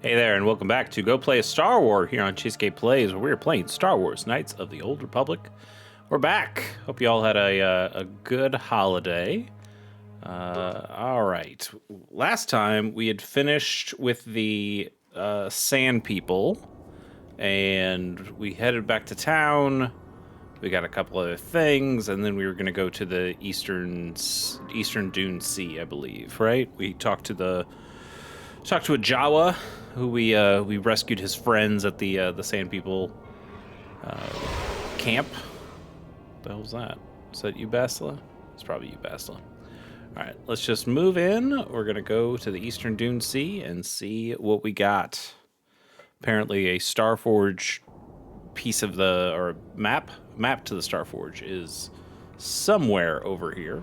Hey there, and welcome back to Go Play a Star Wars here on Cheesecake Plays, where we're playing Star Wars Knights of the Old Republic. We're back. Hope you all had a good holiday. All right. Last time we had finished with the Sand People, and we headed back to town. We got a couple other things, and then we were going to go to the Eastern Dune Sea, I believe. Right? We talked to a Jawa, who we rescued his friends at the Sand People camp. What the hell was that? Is that you, Bastila? It's probably you, Bastila. All right, let's just move in. We're gonna go to the Eastern Dune Sea and see what we got. Apparently, a Starforge piece of map to the Starforge is somewhere over here.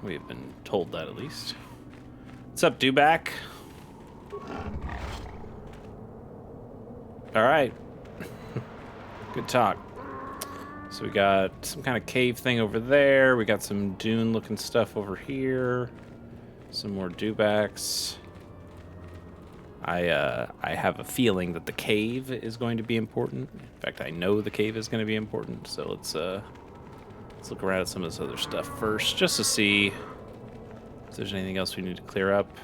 We have been told that at least. What's up, Dewback? All right. Good talk. So we got some kind of cave thing over there. We got some dune-looking stuff over here. Some more Dewbacks. I have a feeling that the cave is going to be important. In fact, I know the cave is going to be important. So let's look around at some of this other stuff first, just to see if there's anything else we need to clear up.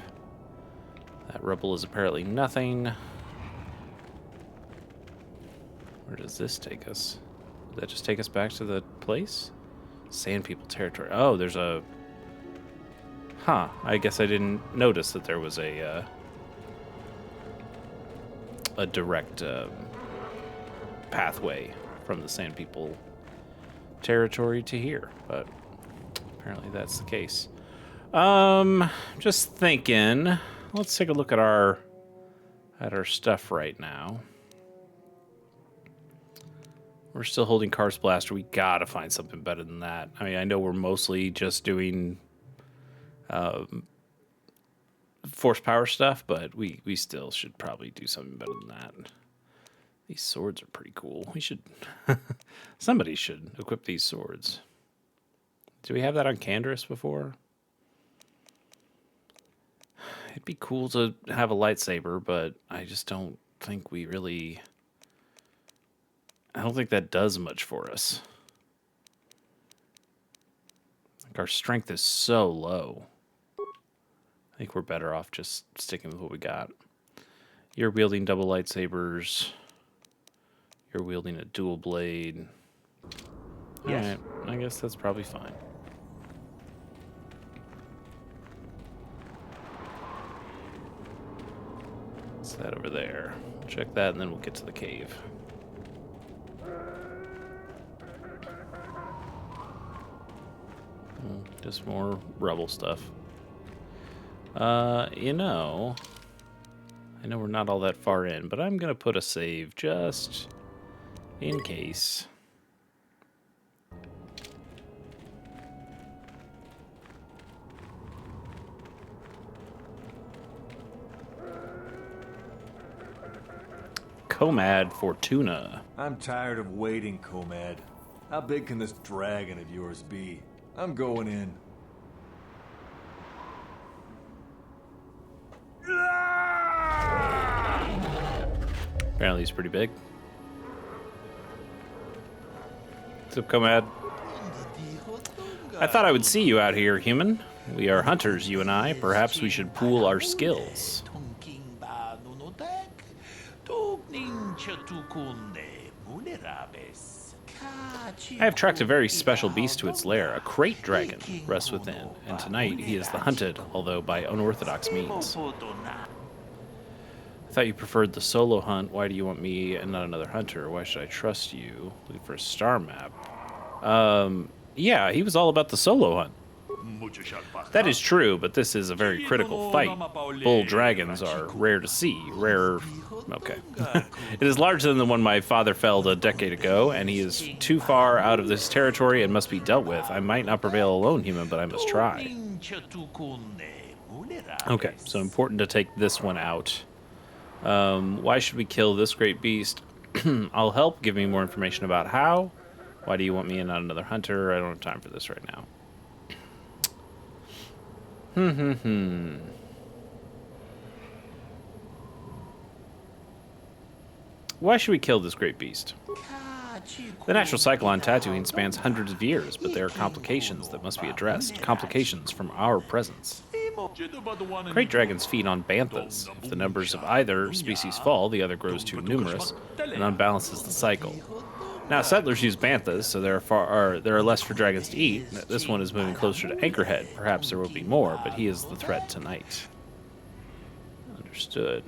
That rubble is apparently nothing. Where does this take us? Did that just take us back to the place? Sand People territory. Oh, there's a... Huh. I guess I didn't notice that there was a direct pathway from the Sand People territory to here, but apparently that's the case. Just thinking... Let's take a look at our stuff right now. We're still holding Karst Blaster. We gotta find something better than that. I mean, I know we're mostly just doing force power stuff, but we still should probably do something better than that. These swords are pretty cool. We should... Somebody should equip these swords. Do we have that on Canderous before? It'd be cool to have a lightsaber, but I just don't think we really... I don't think that does much for us. Like, our strength is so low. I think we're better off just sticking with what we got. You're wielding double lightsabers. You're wielding a dual blade. Yes. Alright, I guess that's probably fine. What's that over there? Check that and then we'll get to the cave. Just more rebel stuff. You know, I know we're not all that far in, but I'm gonna put a save just in case. Comad Fortuna. I'm tired of waiting, Comad. How big can this dragon of yours be? I'm going in. Apparently he's pretty big. What's up, Comad? I thought I would see you out here, human. We are hunters, you and I. Perhaps we should pool our skills. I have tracked a very special beast to its lair. A crate dragon rests within, and tonight he is the hunted, although by unorthodox means. I thought you preferred the solo hunt. Why do you want me and not another hunter? Why should I trust you? Looking for a star map. Yeah, he was all about the solo hunt. That is true, but this is a very critical fight. Bull dragons are rare to see. Okay. It is larger than the one my father felled a decade ago, and he is too far out of this territory and must be dealt with. I might not prevail alone, human, but I must try. Okay, so important to take this one out. Why should we kill this great beast? I'll help. Give me more information about how. Why do you want me and not another hunter? I don't have time for this right now. why should we kill this great beast? The natural cycle on Tatooine spans hundreds of years, but there are complications that must be addressed. Complications from our presence. Great dragons feed on banthas. If the numbers of either species fall, the other grows too numerous and unbalances the cycle. Now, settlers use banthas, so there are less for dragons to eat. This one is moving closer to Anchorhead. Perhaps there will be more, but he is the threat tonight. Understood.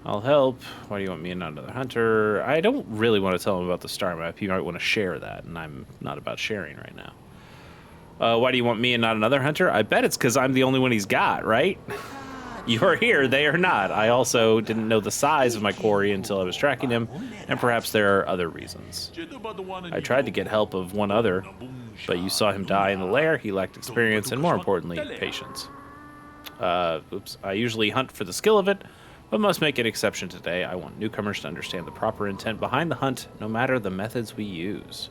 I'll help. Why do you want me and not another hunter? I don't really want to tell him about the star map. He might want to share that, and I'm not about sharing right now. Why do you want me and not another hunter? I bet it's because I'm the only one he's got, right? You're here, they are not. I also didn't know the size of my quarry until I was tracking him, and perhaps there are other reasons. I tried to get help of one other, but you saw him die in the lair. He lacked experience and, more importantly, patience. Oops. I usually hunt for the skill of it, but must make an exception today. I want newcomers to understand the proper intent behind the hunt, no matter the methods we use.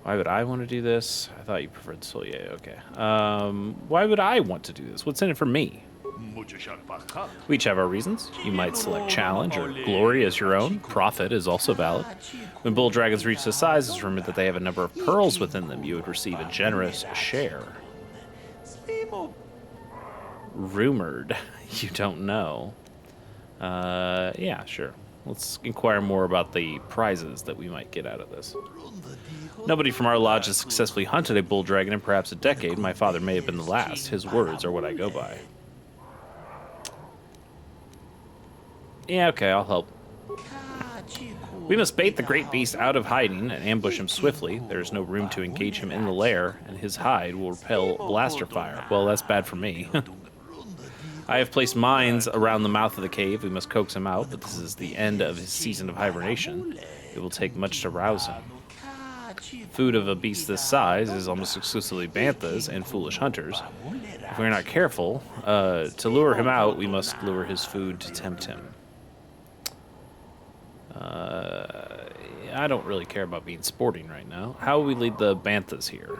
Why would I want to do this? I thought you preferred soul. Yeah, okay. Why would I want to do this? What's in it for me? We each have our reasons. You might select challenge or glory as your own. Profit is also valid. When bull dragons reach this size, it's rumored that they have a number of pearls within them. You would receive a generous share. Rumored. You don't know. Yeah, sure. Let's inquire more about the prizes that we might get out of this. Nobody from our lodge has successfully hunted a bull dragon in perhaps a decade. My father may have been the last. His words are what I go by. Yeah, okay, I'll help. We must bait the great beast out of hiding and ambush him swiftly. There is no room to engage him in the lair, and his hide will repel blaster fire. Well, that's bad for me. I have placed mines around the mouth of the cave. We must coax him out, but this is the end of his season of hibernation. It will take much to rouse him. Food of a beast this size is almost exclusively banthas and foolish hunters. If we're not careful, to lure him out, we must lure his food to tempt him. I don't really care about being sporting right now. How will we lead the banthas here?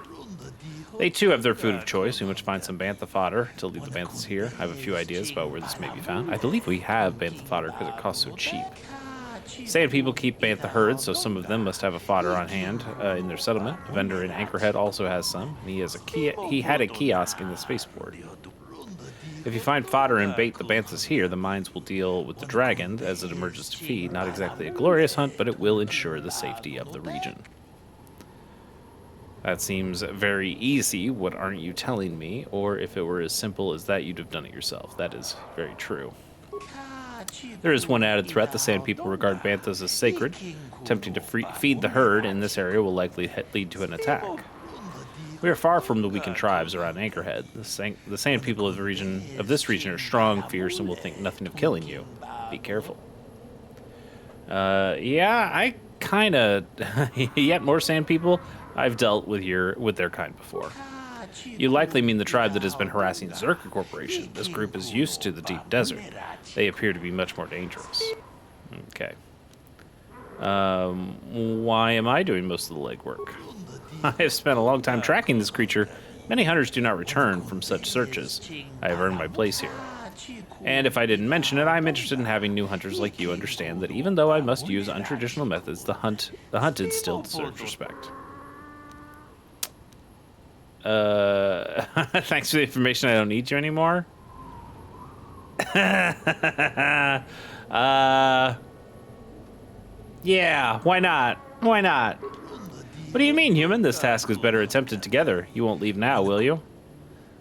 They too have their food of choice. We must find some bantha fodder to lead the banthas here. I have a few ideas about where this may be found. I believe we have bantha fodder because it costs so cheap. Sand people keep bantha herds, so some of them must have a fodder on hand in their settlement. A vendor in Anchorhead also has some. He had a kiosk in the spaceport. If you find fodder and bait the banthas here, the mines will deal with the dragon as it emerges to feed. Not exactly a glorious hunt, but it will ensure the safety of the region. That seems very easy. What aren't you telling me? Or if it were as simple as that, you'd have done it yourself. That is very true. There is one added threat. The Sand People regard banthas as sacred. Attempting to feed the herd in this area will likely lead to an attack. We are far from the weakened tribes around Anchorhead. The Sand People of this region are strong, fierce, and will think nothing of killing you. Be careful. Yeah, I kind of... Yet more Sand People? I've dealt with their kind before. You likely mean the tribe that has been harassing the Zerka Corporation. This group is used to the deep desert. They appear to be much more dangerous. Okay. Why am I doing most of the legwork? I have spent a long time tracking this creature. Many hunters do not return from such searches. I have earned my place here. And if I didn't mention it, I'm interested in having new hunters like you understand that even though I must use untraditional methods, the hunted still deserves respect. Thanks for the information. I don't need you anymore. Yeah, why not? Why not? What do you mean, human? This task is better attempted together. You won't leave now, will you?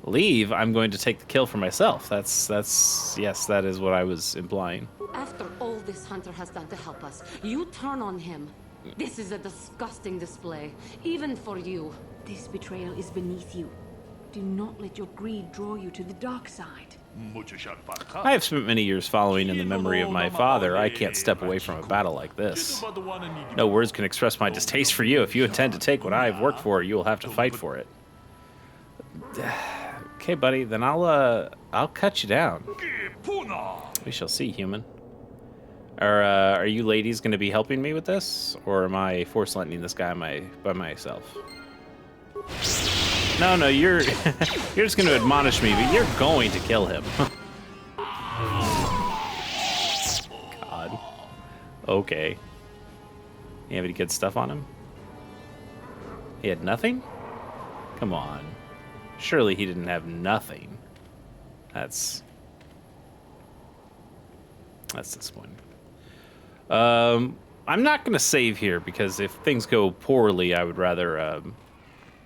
Leave? I'm going to take the kill for myself. Yes, that is what I was implying. After all this hunter has done to help us, you turn on him. This is a disgusting display, even for you. This betrayal is beneath you. Do not let your greed draw you to the dark side. I have spent many years following in the memory of my father. I can't step away from a battle like this. No words can express my distaste for you. If you intend to take what I have worked for, you will have to fight for it. Okay, buddy, then I'll cut you down. We shall see, human. Are you ladies going to be helping me with this, or am I force lightning this guy by myself? No, you're you're just going to admonish me, but you're going to kill him. God. Okay. You have any good stuff on him? He had nothing? Come on. Surely he didn't have nothing. That's disappointing. I'm not going to save here because if things go poorly, I would rather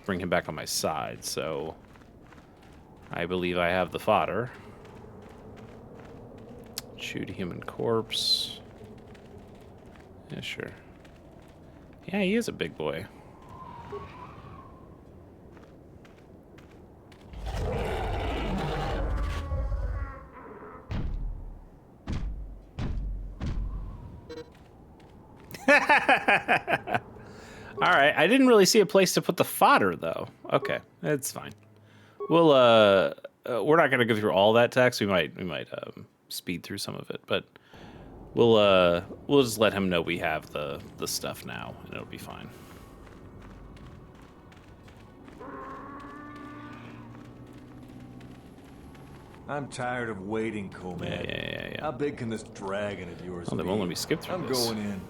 bring him back on my side. So I believe I have the fodder. Shoot a human corpse. Yeah, sure. Yeah, he is a big boy. All right, I didn't really see a place to put the fodder though. Okay, it's fine. We'll we're not gonna go through all that text. We might speed through some of it, but we'll just let him know we have the stuff now, and it'll be fine. I'm tired of waiting, Comed. Yeah. How big can this dragon of yours Oh, be? they won't let me skip through I'm this. going in.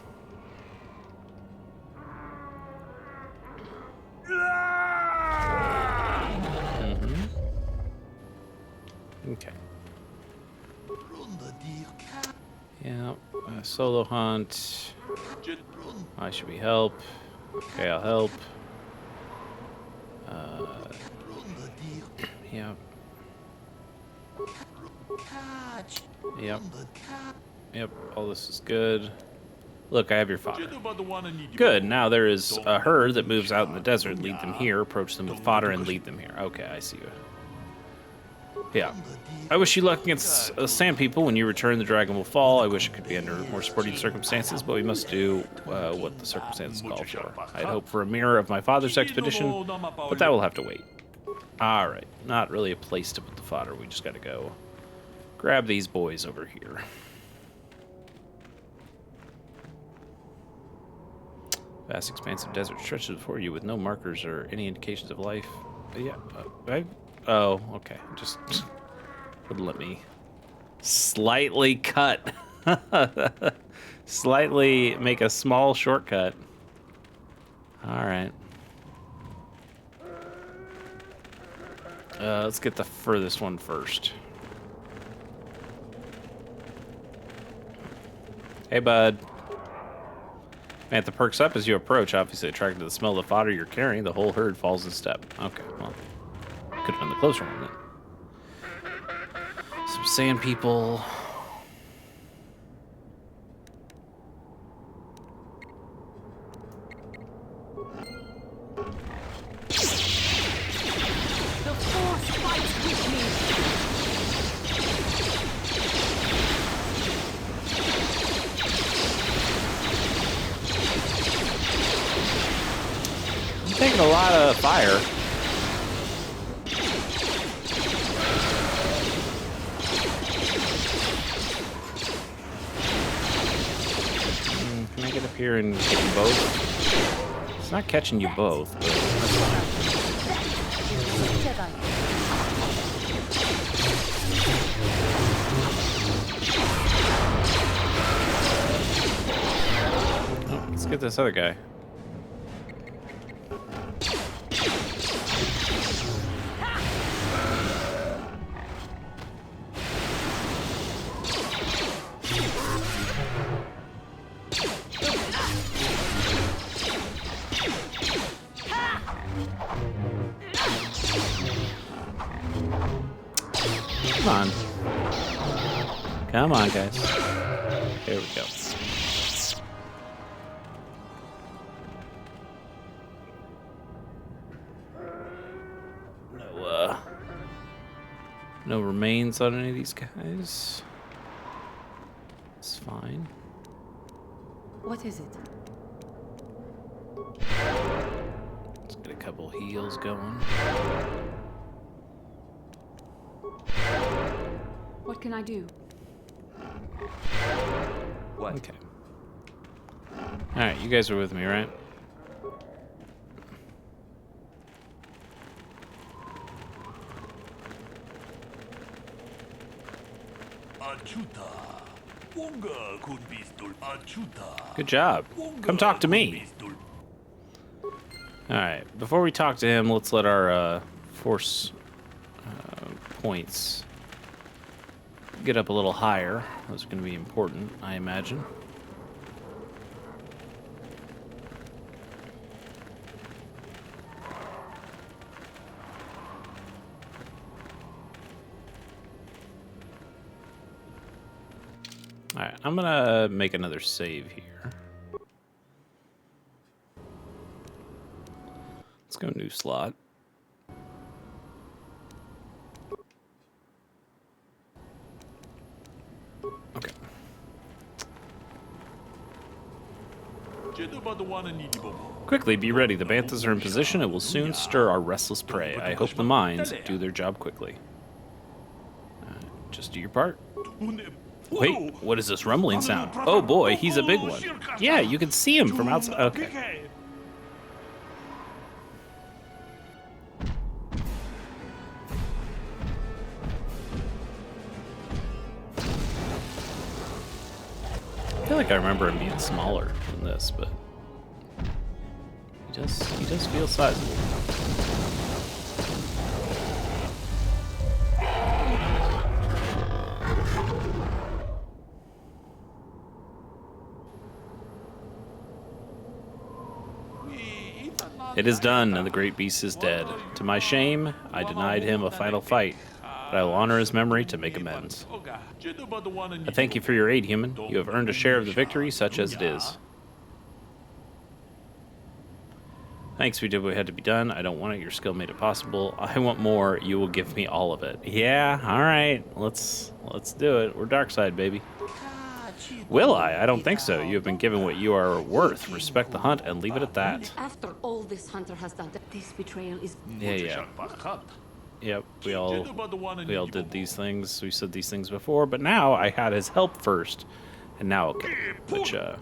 Okay. Yeah, solo hunt. Why should we help? Okay, I'll help. Yeah. Yep, all this is good. Look, I have your fodder. Good, now there is a herd that moves out in the desert. Lead them here, approach them with fodder, and lead them here. Okay, I see you. Yeah. I wish you luck against sand people. When you return, the dragon will fall. I wish it could be under more sporting circumstances, but we must do what the circumstances call for. I'd hope for a mirror of my father's expedition, but that will have to wait. Alright, not really a place to put the fodder. We just gotta go grab these boys over here. Vast expanse of desert stretches before you with no markers or any indications of life. Yeah, oh, okay. Just would let me slightly cut. Slightly make a small shortcut. Alright. Let's get the furthest one first. Hey, bud. Mantha perks up as you approach, obviously attracted to the smell of the fodder you're carrying. The whole herd falls in step. Okay, well, could have been the closer one then. Some sand people. The Force fights with me! I'm taking a lot of fire. Can I get up here and get you both? It's not catching you both, but that's fine. Oh, let's get this other guy. Come on. Come on, guys. Here we go. No remains on any of these guys. It's fine. What is it? Let's get a couple heals going. What can I do? What? Okay. Alright, you guys are with me, right? Good job. Come talk to me. Alright, before we talk to him, let's let our force points get up a little higher. Those are going to be important, I imagine. Alright, I'm gonna make another save here. Let's go new slot. Okay. Quickly, be ready. The banthas are in position and will soon stir our restless prey. I hope the mines do their job quickly. Just do your part. Wait, what is this rumbling sound? Oh boy, he's a big one. Yeah, you can see him from outside. Okay. I feel like I remember him being smaller than this, but he does feel sizable. It is done, and the great beast is dead. To my shame, I denied him a final fight, but I will honor his memory to make amends. I thank you for your aid, human. You have earned a share of the victory, such as it is. Thanks, we did what had to be done. I don't want it. Your skill made it possible. I want more. You will give me all of it. Yeah, all right. Let's do it. We're dark side, baby. Will I? I don't think so. You have been given what you are worth. Respect the hunt and leave it at that. After all this hunter has done, This betrayal is... Yeah. Yep, we all did these things. We said these things before, but now I had his help first, and now okay, which feels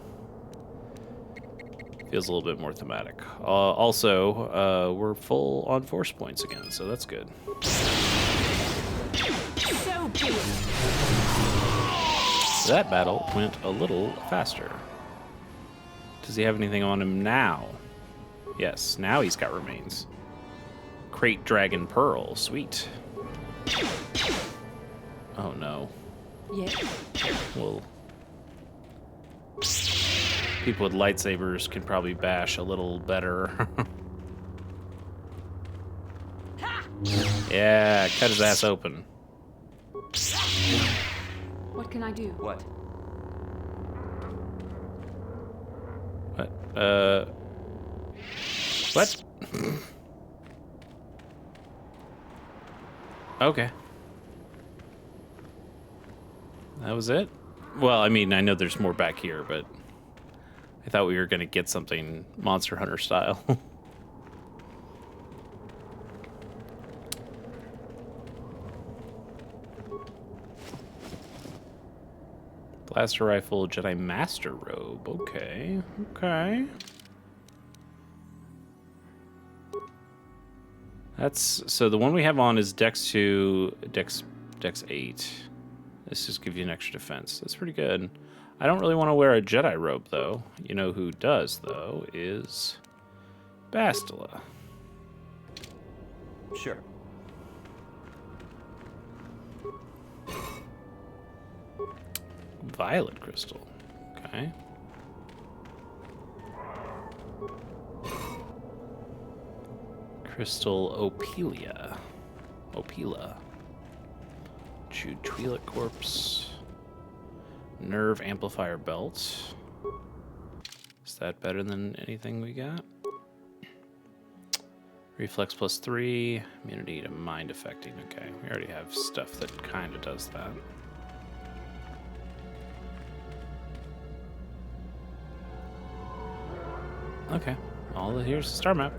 a little bit more thematic. Also, we're full on force points again, so that's good. So good. That battle went a little faster. Does he have anything on him now? Yes, now he's got remains. Crate Dragon Pearl, sweet. Oh no. Yeah. Well, people with lightsabers can probably bash a little better. Yeah, cut his ass open. What can I do? What? What? Okay. That was it? Well, I mean, I know there's more back here, but I thought we were going to get something Monster Hunter style. Blaster rifle, Jedi Master robe. Okay. Okay. That's so the one we have on is Dex 2, Dex 8. This just gives you an extra defense. That's pretty good. I don't really want to wear a Jedi robe though. You know who does though is Bastila. Sure. Violet crystal. Okay. Crystal Opelia. Chewed Twi'lek corpse. Nerve amplifier belt. Is that better than anything we got? Reflex +3. Immunity to mind affecting. Okay, we already have stuff that kind of does that. Okay, here's the star map.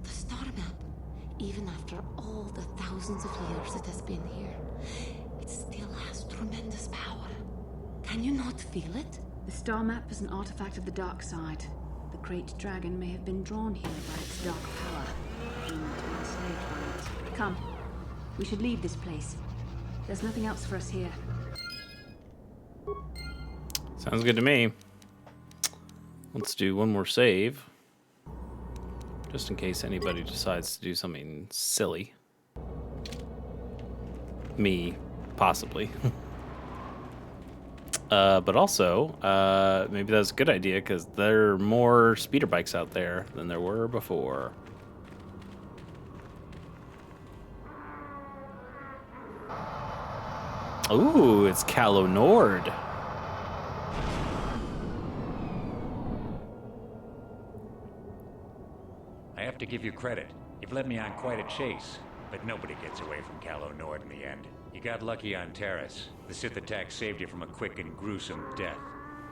the star map, even after all the thousands of years it has been here, it still has tremendous Can you not feel it? The star map is an artifact of the dark side. The great dragon may have been drawn here by its dark power, doomed to be enslaved by it. Come, we should leave this place. There's nothing else for us here. Sounds good to me. Let's do one more save. Just in case anybody decides to do something silly. Me, possibly. But also, maybe that's a good idea because there are more speeder bikes out there than there were before. Ooh, it's Calo Nord. I have to give you credit. You've led me on quite a chase, but nobody gets away from Calo Nord in the end. You got lucky on Terrace. The Sith attack saved you from a quick and gruesome death.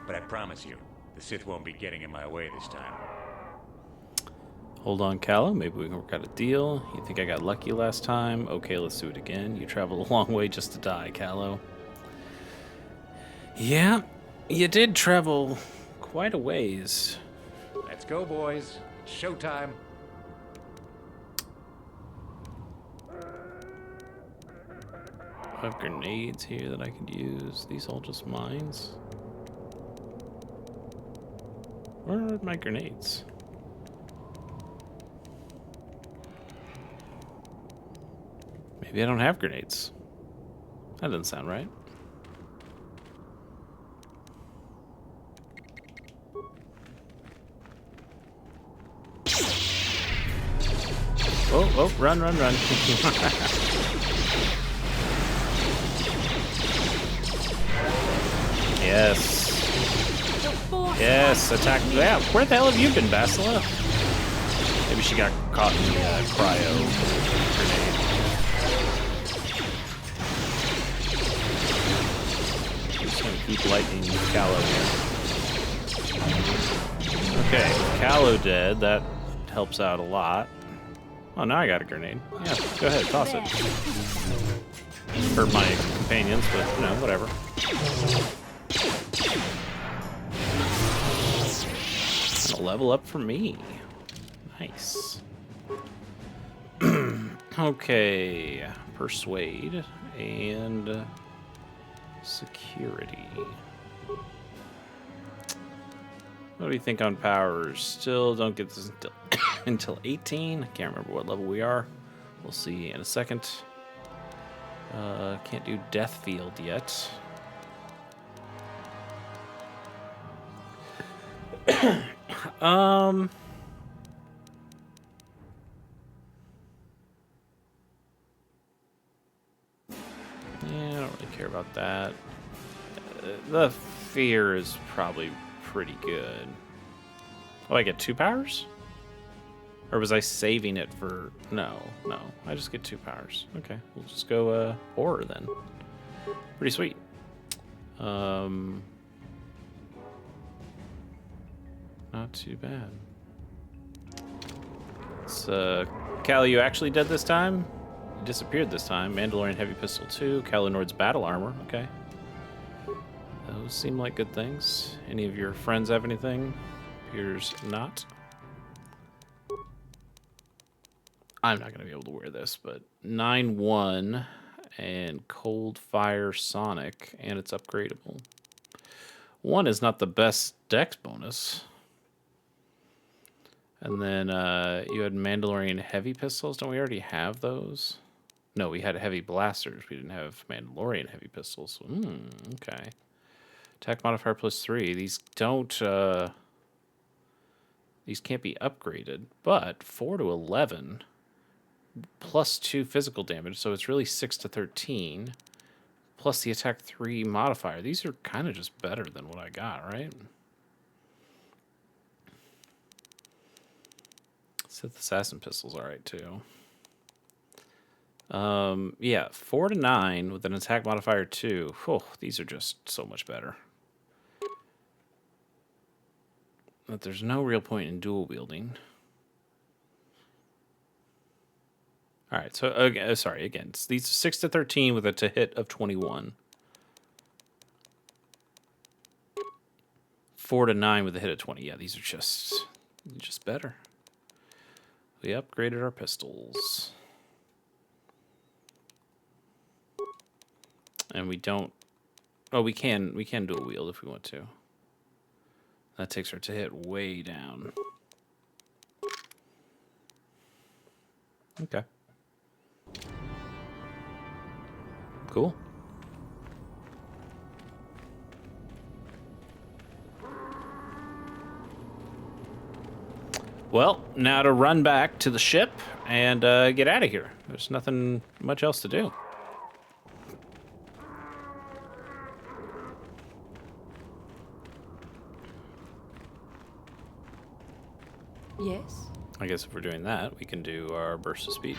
But I promise you, the Sith won't be getting in my way this time. Hold on, Calo. Maybe we can work out a deal. You think I got lucky last time? Okay, let's do it again. You traveled a long way just to die, Calo. Yeah, you did travel quite a ways. Let's go, boys. It's showtime. I have grenades here that I could use. These all just mines. Where are my grenades? Maybe I don't have grenades. That doesn't sound right. Oh, run, run, run. Yes. Yes, attack. Yeah, where the hell have you been, Basila? Maybe she got caught in the cryo grenade. Just gonna keep lightning Calo here. Okay, Calo dead. That helps out a lot. Oh, now I got a grenade. Yeah, go ahead, toss it. Hurt my companions, but, you know, whatever. And a level up for me. Nice. Okay, persuade and security. What do you think on powers? Still don't get this until 18. I can't remember what level we are. We'll see in a second. Can't do Death Field yet. Yeah, I don't really care about that. The fear is probably pretty good. Oh, I get 2 powers? Or was I saving it for... No, I just get 2 powers. Okay, we'll just go horror then. Pretty sweet. Not too bad. It's Calo, you actually dead this time? You disappeared this time. Mandalorian Heavy Pistol 2, Calo Nord's Battle Armor. Okay. Those seem like good things. Any of your friends have anything? Appears not. I'm not going to be able to wear this, but 9-1 and Cold Fire Sonic, and it's upgradable. 1 is not the best dex bonus. And then you had Mandalorian Heavy Pistols. Don't we already have those? No, we had Heavy Blasters. We didn't have Mandalorian Heavy Pistols. Okay. Attack modifier +3. These don't... these can't be upgraded, but 4 to 11... +2 physical damage, so it's really 6 to 13. Plus the attack 3 modifier. These are kind of just better than what I got, right? Sith Assassin Pistol's alright too. Yeah, 4 to 9 with an attack modifier 2. Oh, these are just so much better. But there's no real point in dual wielding. All right, so again, these 6 to 13 with a to hit of 21. 4 to 9 with a hit of 20. Yeah, these are just better. We upgraded our pistols. And we don't... Oh, we can dual wield if we want to. That takes our to hit way down. Okay. Cool. Well, now to run back to the ship and get out of here. There's nothing much else to do. Yes? I guess if we're doing that, we can do our burst of speed.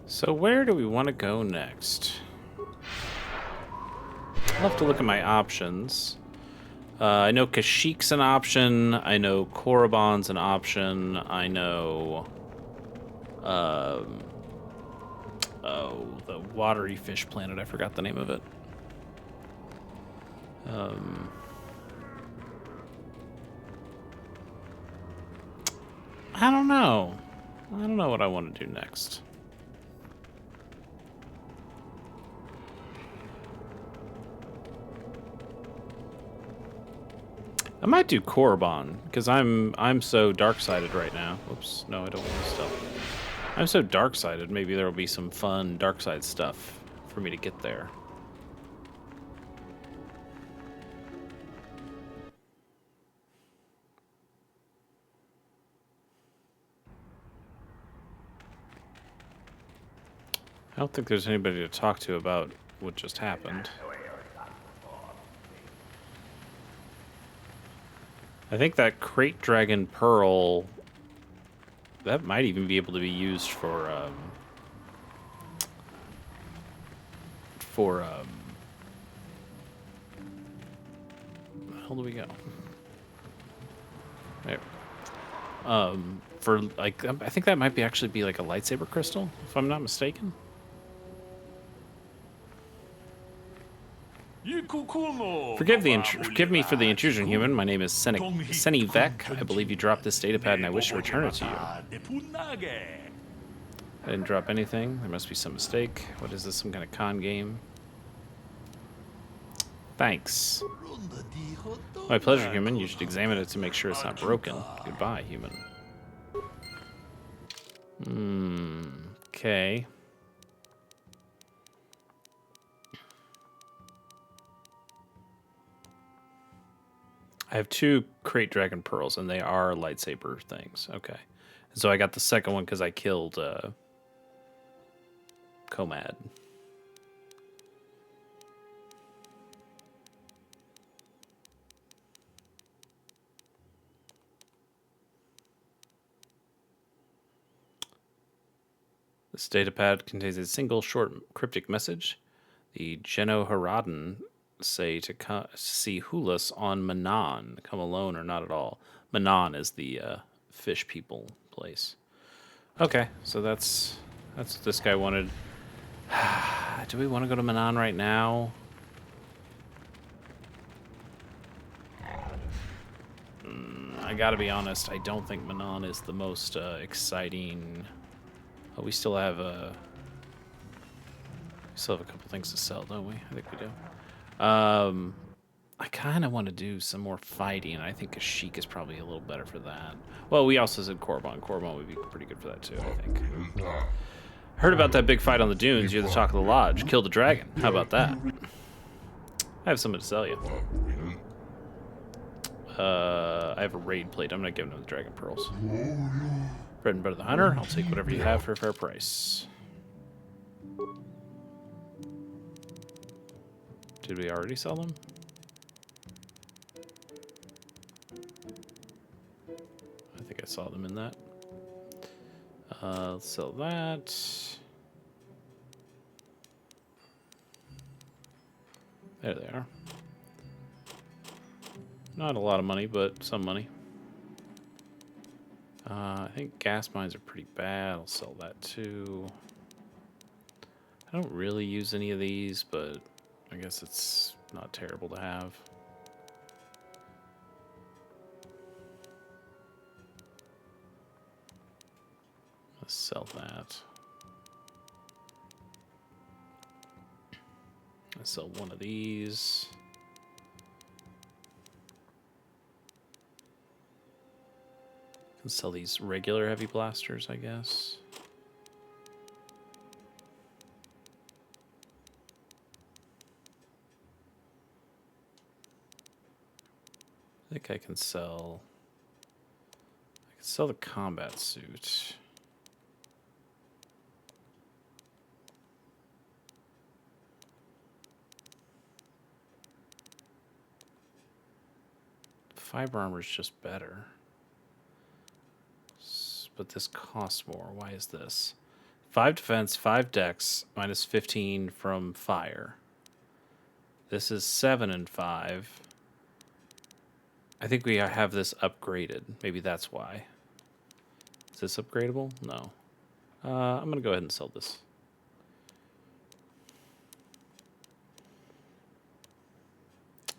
So where do we want to go next? I'll have to look at my options. I know Kashyk's an option. I know Korriban's an option. I know... oh, the watery fish planet. I forgot the name of it. I don't know. I don't know what I want to do next. I might do Korriban, because I'm so dark-sided right now. Oops, no, I don't want to stealth. I'm so dark-sided, maybe there will be some fun dark side stuff for me to get there. I don't think there's anybody to talk to about what just happened. I think that Crate Dragon Pearl, that might even be able to be used for where the hell do we go? There. For like, I think that might be actually be like a lightsaber crystal, if I'm not mistaken. Forgive me for the intrusion, human. My name is Seni Vec. I believe you dropped this datapad and I wish to return it to you. I didn't drop anything. There must be some mistake. What is this, some kind of con game? Thanks. My pleasure, human. You should examine it to make sure it's not broken. Goodbye, human. Okay. I have 2 Crate Dragon Pearls, and they are lightsaber things. Okay. So I got the second one because I killed Comad. This datapad contains a single short cryptic message. The Genoharadan say to see Hulas on Manan. Come alone or not at all. Manan is the fish people place. Okay, so that's what this guy wanted. Do we want to go to Manan right now? I gotta be honest, I don't think Manan is the most exciting. Oh, we still have a couple things to sell, don't we? I think we do. I kind of want to do some more fighting, and I think Kashyyyk is probably a little better for that. Well, we also said Korriban. Korriban would be pretty good for that, too, I think. Heard about that big fight on the dunes. You're the talk of the lodge. Killed the dragon. How about that? I have something to sell you. I have a raid plate. I'm not giving him the dragon pearls. Bread and butter the hunter. I'll take whatever you have for a fair price. Did we already sell them? I think I saw them in that. Let's sell that. There they are. Not a lot of money, but some money. I think gas mines are pretty bad. I'll sell that too. I don't really use any of these, but I guess it's not terrible to have. Let's sell that. Let's sell one of these. Can sell these regular heavy blasters, I guess. I think I can sell the combat suit. Fiber armor is just better. But this costs more. Why is this? 5 defense, 5 dex, minus 15 from fire. This is 7 and 5. I think we have this upgraded. Maybe that's why. Is this upgradable? No. I'm going to go ahead and sell this.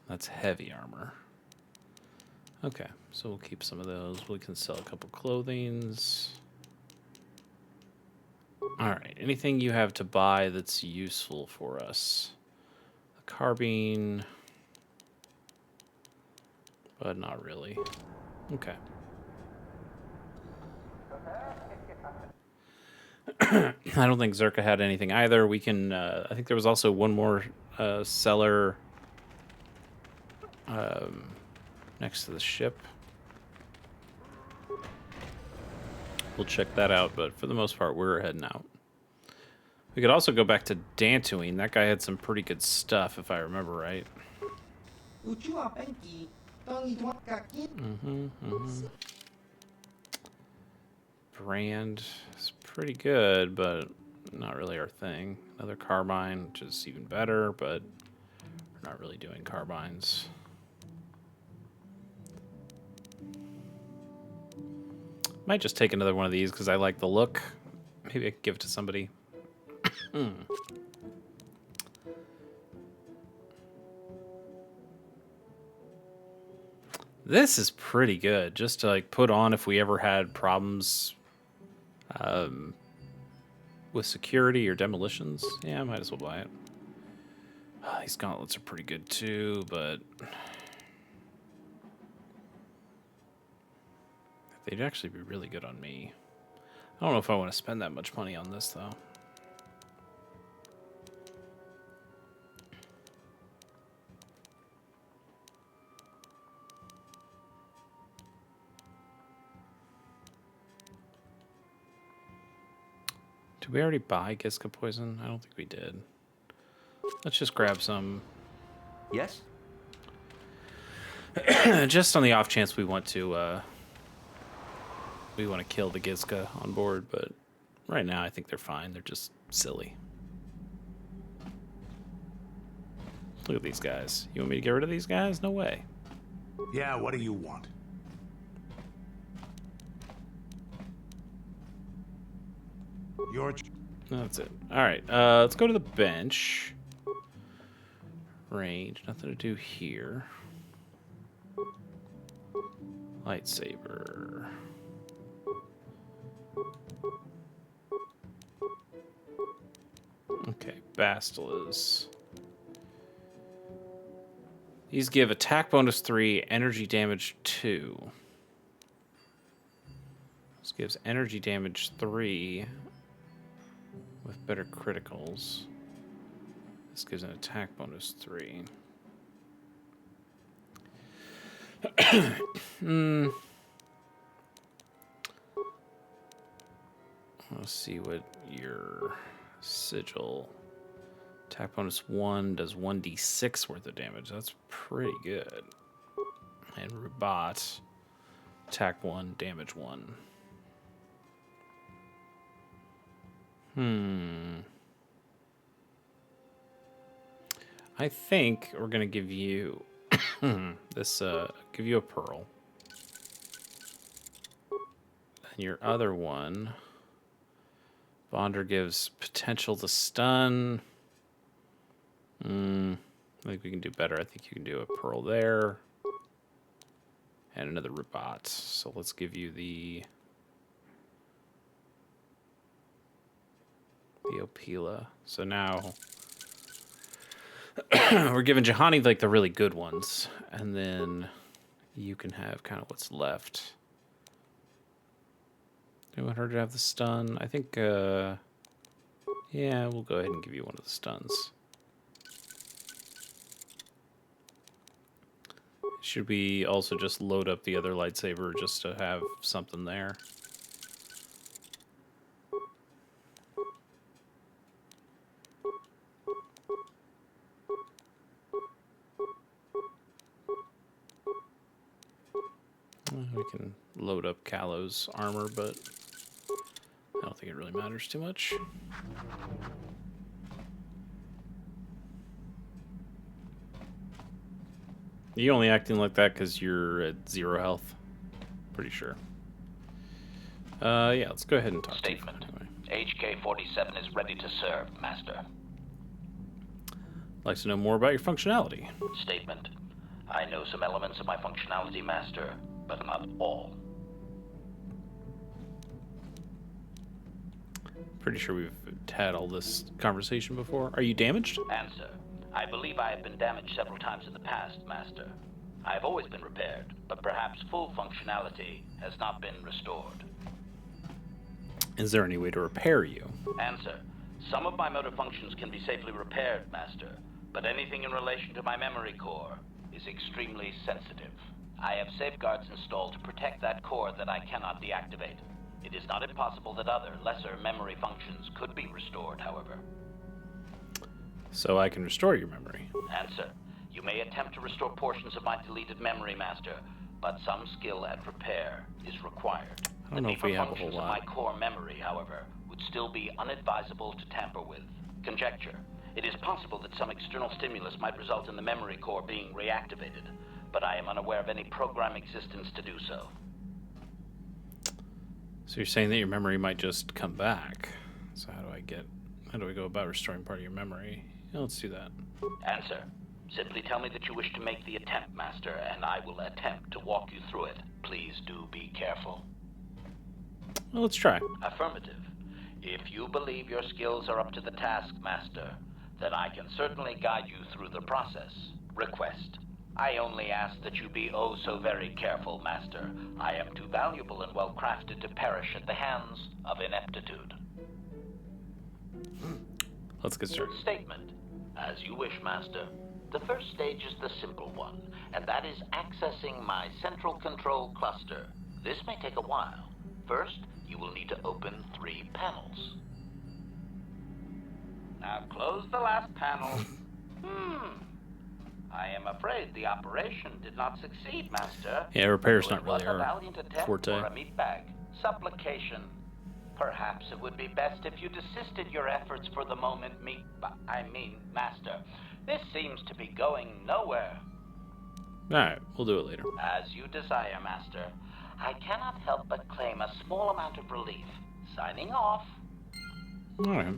That's heavy armor. Okay, so we'll keep some of those. We can sell a couple clothings. All right, anything you have to buy that's useful for us? A carbine, but not really. Okay. I don't think Zerka had anything either. We can, I think there was also one more seller next to the ship. We'll check that out, but for the most part, we're heading out. We could also go back to Tatooine. That guy had some pretty good stuff, if I remember right. Brand is pretty good, but not really our thing. Another carbine, which is even better, but we're not really doing carbines. Might just take another one of these because I like the look. Maybe I could give it to somebody. This is pretty good, just to like put on if we ever had problems with security or demolitions. Yeah, I might as well buy it. These gauntlets are pretty good too, but they'd actually be really good on me. I don't know if I want to spend that much money on this, though. Did we already buy Giska poison? I don't think we did. Let's just grab some. Yes? Just on the off chance we want to kill the Giska on board, but right now I think they're fine. They're just silly. Look at these guys. You want me to get rid of these guys? No way. Yeah, what do you want? That's it. All right, let's go to the bench. Range, nothing to do here. Lightsaber. Okay, Bastilus. These give attack bonus 3, energy damage 2. This gives energy damage 3 with better criticals. This gives an attack bonus 3. Let's see what your sigil. Attack bonus 1 does 1d6 worth of damage. That's pretty good. And Rubat, attack 1, damage 1. I think we're gonna give you this. Give you a pearl, and your other one. Bonder gives potential to stun. I think we can do better. I think you can do a pearl there. And another robot. So let's give you the Opila. So now we're giving Juhani like the really good ones. And then you can have kind of what's left. Do you want her to have the stun? I think, yeah, we'll go ahead and give you one of the stuns. Should we also just load up the other lightsaber just to have something there? We can load up Callow's armor, but I don't think it really matters too much. You only acting like that because you're at 0 health. Pretty sure. Yeah, let's go ahead and talk Statement. to you. Anyway. HK-47 is ready to serve, Master. Like to know more about your functionality. Statement. I know some elements of my functionality, Master, but not all. Pretty sure we've had all this conversation before. Are you damaged? Answer. I believe I have been damaged several times in the past, Master. I have always been repaired, but perhaps full functionality has not been restored. Is there any way to repair you? Answer. Some of my motor functions can be safely repaired, Master, but anything in relation to my memory core is extremely sensitive. I have safeguards installed to protect that core that I cannot deactivate. It is not impossible that other, lesser memory functions could be restored, however. So I can restore your memory. Answer. You may attempt to restore portions of my deleted memory, Master, but some skill at repair is required. I don't know if we have a whole Functions lot. of my core memory, however, would still be unadvisable to tamper with. Conjecture. It is possible that some external stimulus might result in the memory core being reactivated, but I am unaware of any program existence to do so. So you're saying that your memory might just come back. So how do we go about restoring part of your memory? Yeah, let's do that. Answer. Simply tell me that you wish to make the attempt, Master, and I will attempt to walk you through it. Please do be careful. Well, let's try. Affirmative. If you believe your skills are up to the task, Master, then I can certainly guide you through the process. Request. I only ask that you be oh so very careful, Master. I am too valuable and well crafted to perish at the hands of ineptitude. Let's get started. Statement. As you wish, Master. The first stage is the simple one, and that is accessing my central control cluster. This may take a while. First, you will need to open 3 panels. Now close the last panel. I am afraid the operation did not succeed, Master. Yeah, repair's Though not it was really a our valiant attempt forte. for a meat bag. Supplication. Perhaps it would be best if you desisted your efforts for the moment, Master. This seems to be going nowhere. Alright, we'll do it later. As you desire, Master. I cannot help but claim a small amount of relief. Signing off. Alright.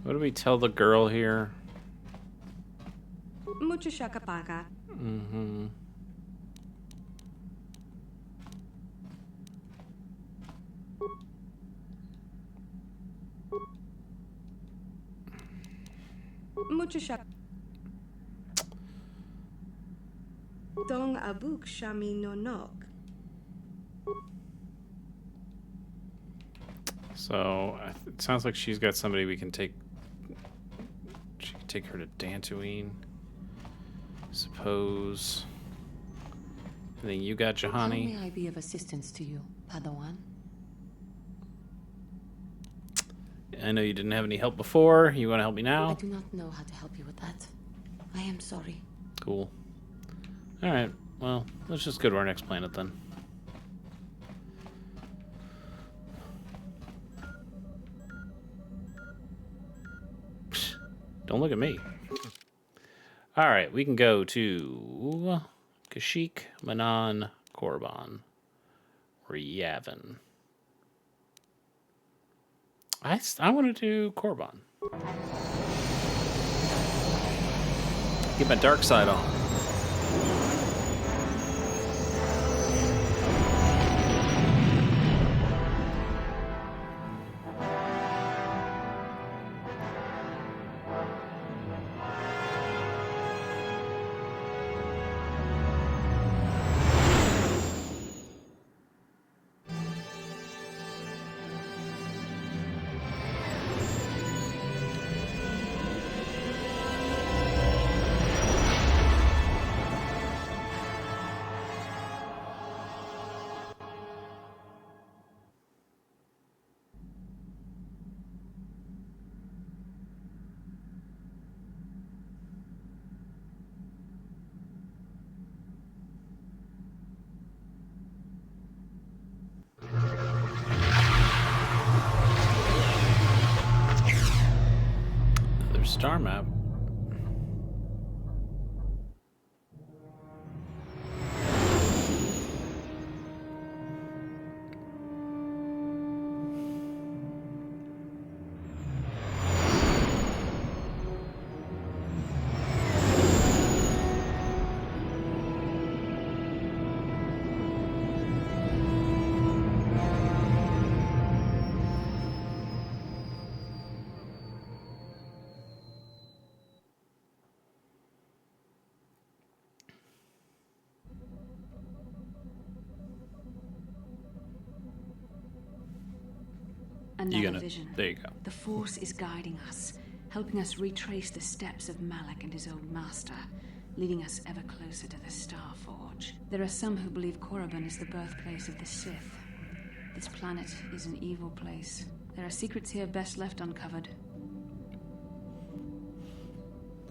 What do we tell the girl here? Mucho shakapaga. Mm-hmm. Mucho shak. Dong abuk shami no nok. So it sounds like she's got somebody we can take. She can take her to Tatooine. Suppose. And then you got How Juhani. may I be of assistance to you, Padawan? I know you didn't have any help before. You want to help me I now? do not know how to help you with that. I am sorry. Cool. All right. Well, let's just go to our next planet then. Psh, don't look at me. All right, we can go to Kashyyyk, Manan, Korriban, or Yavin. I want to do Korriban. Get my dark side on. Another star map. Another vision. There you go. The Force is guiding us, helping us retrace the steps of Malak and his old master, leading us ever closer to the Star Forge. There are some who believe Korriban is the birthplace of the Sith. This planet is an evil place. There are secrets here best left uncovered.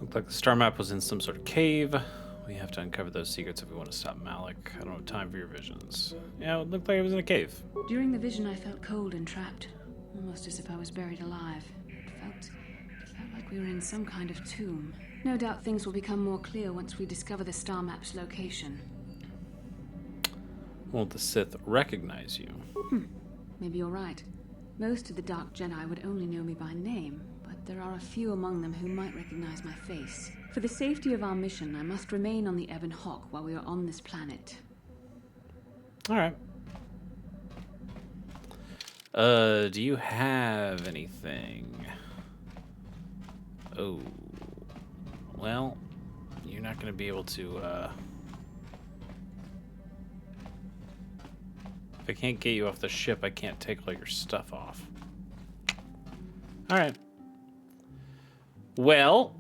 Looked like the star map was in some sort of cave. We have to uncover those secrets if we want to stop Malak. I don't have time for your visions. Yeah, it looked like it was in a cave. During the vision, I felt cold and trapped, almost as if I was buried alive. It felt like we were in some kind of tomb. No doubt things will become more clear once we discover the star map's location. Won't the Sith recognize you? Maybe you're right. Most of the Dark Jedi would only know me by name, but there are a few among them who might recognize my face. For the safety of our mission, I must remain on the Ebon Hawk while we are on this planet. All right. Do you have anything? Oh. Well, you're not going to be able to, If I can't get you off the ship, I can't take all your stuff off. All right. Well,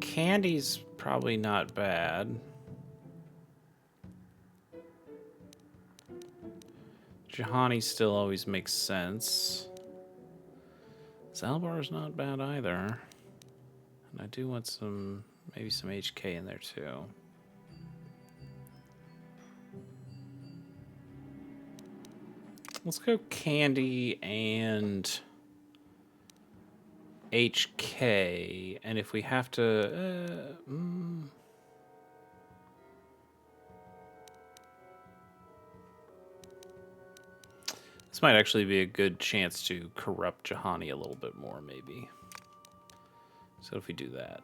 Candy's probably not bad. Juhani still always makes sense. Zalbar's not bad either. And I do want some, maybe some HK in there too. Let's go Candy and HK. And if we have to... This might actually be a good chance to corrupt Juhani a little bit more, maybe. So if we do that.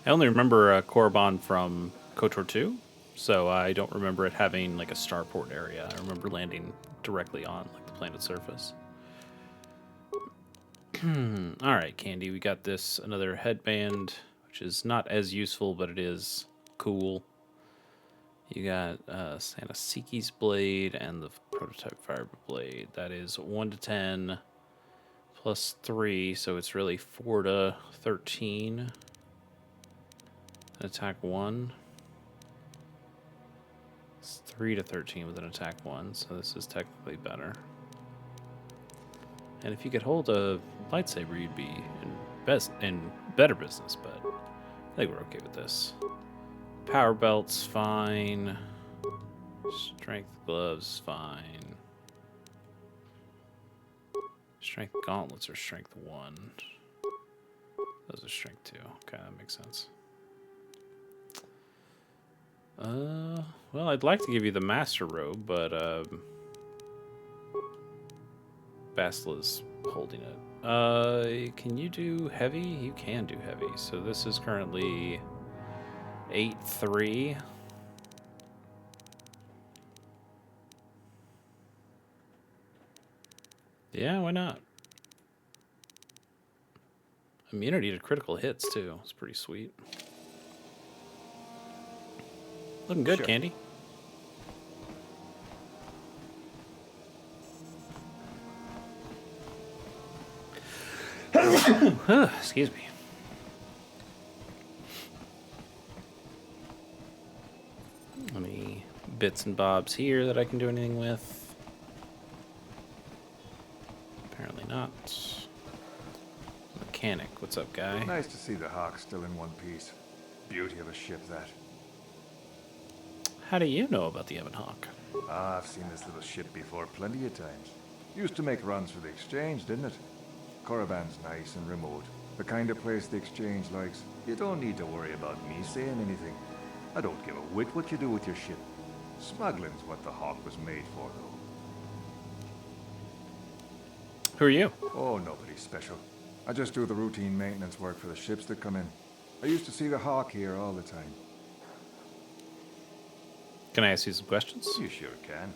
I only remember Korriban from KOTOR 2, so I don't remember it having like a starport area. I remember landing directly on like the planet's surface. All right, Candy, we got this another headband, which is not as useful, but it is cool. You got Sanasiki's blade and the prototype fire blade. That is 1 to 10 plus 3, so it's really 4 to 13. Attack 1. It's 3 to 13 with an attack 1, so this is technically better. And if you could hold a lightsaber, you'd be in better business, but I think we're okay with this. Power belt's fine. Strength gloves, fine. Strength gauntlets are strength 1. Those are strength 2. Okay, that makes sense. Well, I'd like to give you the master robe, but Bastla's holding it. Can you do heavy? You can do heavy. So this is currently 8-3. Yeah, why not? Immunity to critical hits, too. It's pretty sweet. Looking good, Sure. Candy. Excuse me. Any bits and bobs here that I can do anything with? Apparently not. Mechanic, what's up, guy? Nice to see the Hawk still in one piece. Beauty of a ship, that. How do you know about the Ebon Hawk? Ah, I've seen this little ship before plenty of times. Used to make runs for the exchange, didn't it? Korriban's nice and remote. The kind of place the exchange likes. You don't need to worry about me saying anything. I don't give a whit what you do with your ship. Smuggling's what the Hawk was made for, though. Who are you? Oh, nobody special. I just do the routine maintenance work for the ships that come in. I used to see the Hawk here all the time. Can I ask you some questions? You sure can.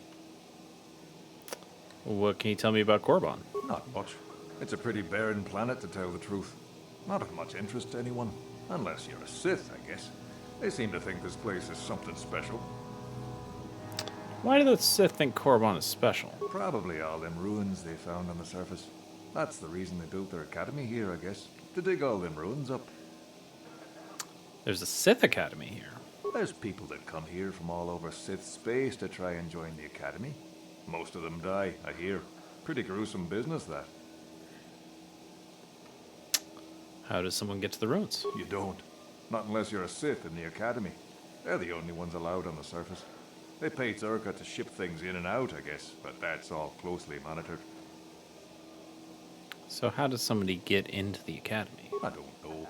What can you tell me about Korriban? Not much. It's a pretty barren planet, to tell the truth. Not of much interest to anyone. Unless you're a Sith, I guess. They seem to think this place is something special. Why do the Sith think Korriban is special? Probably all them ruins they found on the surface. That's the reason they built their academy here, I guess. To dig all them ruins up. There's a Sith Academy here. There's people that come here from all over Sith space to try and join the academy. Most of them die, I hear. Pretty gruesome business, that. How does someone get to the ruins? You don't. Not unless you're a Sith in the academy. They're the only ones allowed on the surface. They pay Zerka to ship things in and out, I guess, but that's all closely monitored. So how does somebody get into the academy? I don't know.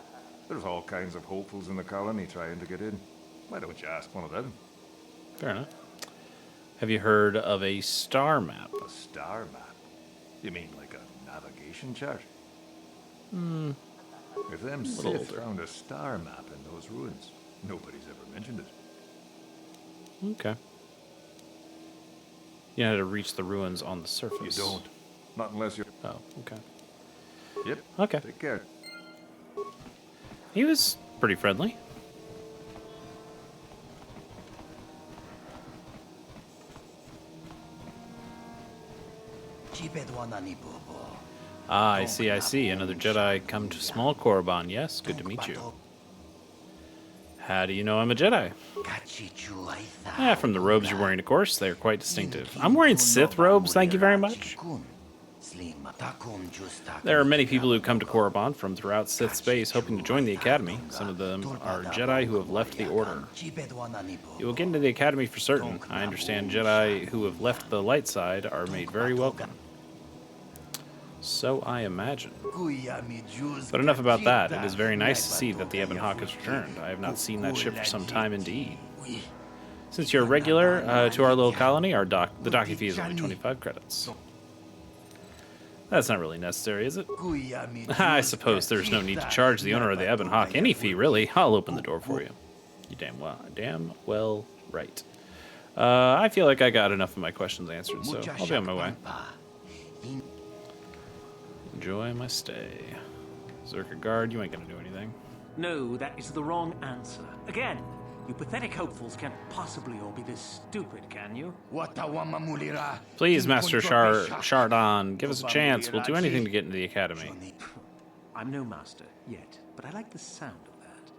There's all kinds of hopefuls in the colony trying to get in. Why don't you ask one of them? Fair enough. Have you heard of a star map? A star map? You mean like a navigation chart? If them little Sith older. found a star map in those ruins, nobody's ever mentioned it. Okay. You know how to reach the ruins on the surface? You don't. Not unless you're... Oh, okay. Yep. Okay. Take care. He was pretty friendly. Ah, I see, I see. Another Jedi come to small Korriban. Yes, good to meet you. How do you know I'm a Jedi? Yeah, from the robes you're wearing, of course. They're quite distinctive. I'm wearing Sith robes, thank you very much. There are many people who come to Korriban from throughout Sith space hoping to join the Academy. Some of them are Jedi who have left the Order. You will get into the Academy for certain. I understand Jedi who have left the light side are made very welcome. So I imagine. But enough about that. It is very nice to see that the Ebon Hawk has returned. I have not seen that ship for some time indeed. Since you're a regular to our little colony, the docking fee is only 25 credits. That's not really necessary, is it? I suppose there's no need to charge the owner of the Ebon Hawk any fee, really. I'll open the door for you. You damn well right. I feel like I got enough of my questions answered, so I'll be on my way. Enjoy my stay. Zerka guard, you ain't gonna do anything. No, that is the wrong answer. Again, you pathetic hopefuls can't possibly all be this stupid, can you? Please, Master Chardon, give us a chance. We'll do anything to get into the Academy. I'm no master yet, but I like the sound of that.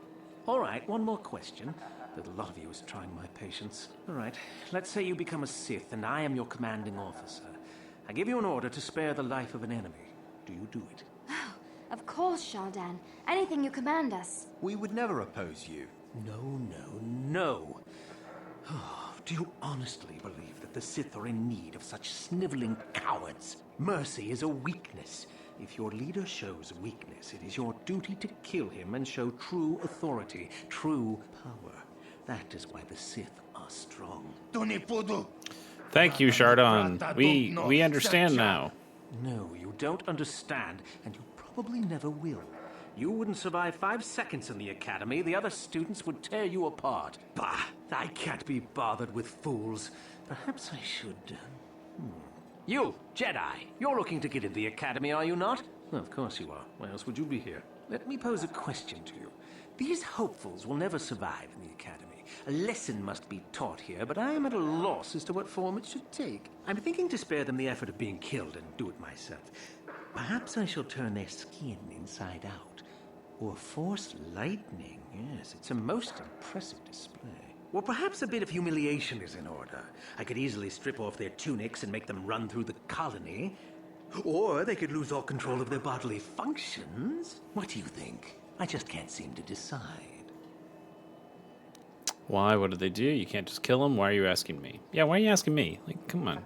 All right, one more question. The lot of you is trying my patience. All right, let's say you become a Sith and I am your commanding officer. I give you an order to spare the life of an enemy. Do you do it? Of course, Shardan. Anything you command us. We would never oppose you. No. Do you honestly believe that the Sith are in need of such sniveling cowards? Mercy is a weakness. If your leader shows weakness, it is your duty to kill him and show true authority, true power. That is why the Sith are strong. Thank you, Shardon. We understand now. No, you don't understand, and you probably never will. You wouldn't survive 5 seconds in the academy. The other students would tear you apart. Bah! I can't be bothered with fools. Perhaps I should... You, Jedi, you're looking to get in the academy, are you not? Well, of course you are. Why else would you be here? Let me pose a question to you. These hopefuls will never survive in the academy. A lesson must be taught here, but I am at a loss as to what form it should take. I'm thinking to spare them the effort of being killed and do it myself. Perhaps I shall turn their skin inside out. Or force lightning. Yes, it's a most impressive display. Or perhaps a bit of humiliation is in order. I could easily strip off their tunics and make them run through the colony. Or they could lose all control of their bodily functions. What do you think? I just can't seem to decide. Why? What did they do? You can't just kill them? Why are you asking me? Yeah, why are you asking me? Like, come on.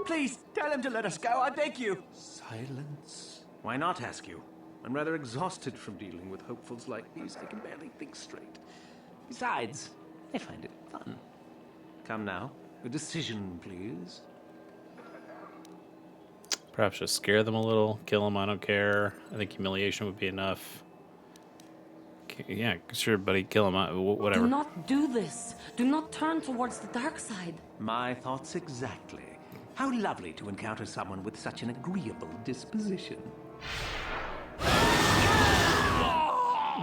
Please, tell him to let us go, I beg you. Silence. Why not ask you? I'm rather exhausted from dealing with hopefuls like these. They can barely think straight. Besides, I find it fun. Come now, a decision, please. Perhaps just scare them a little, kill them, I don't care. I think humiliation would be enough. Yeah, sure, buddy, kill them, whatever. Do not do this. Do not turn towards the dark side. My thoughts exactly. How lovely to encounter someone with such an agreeable disposition.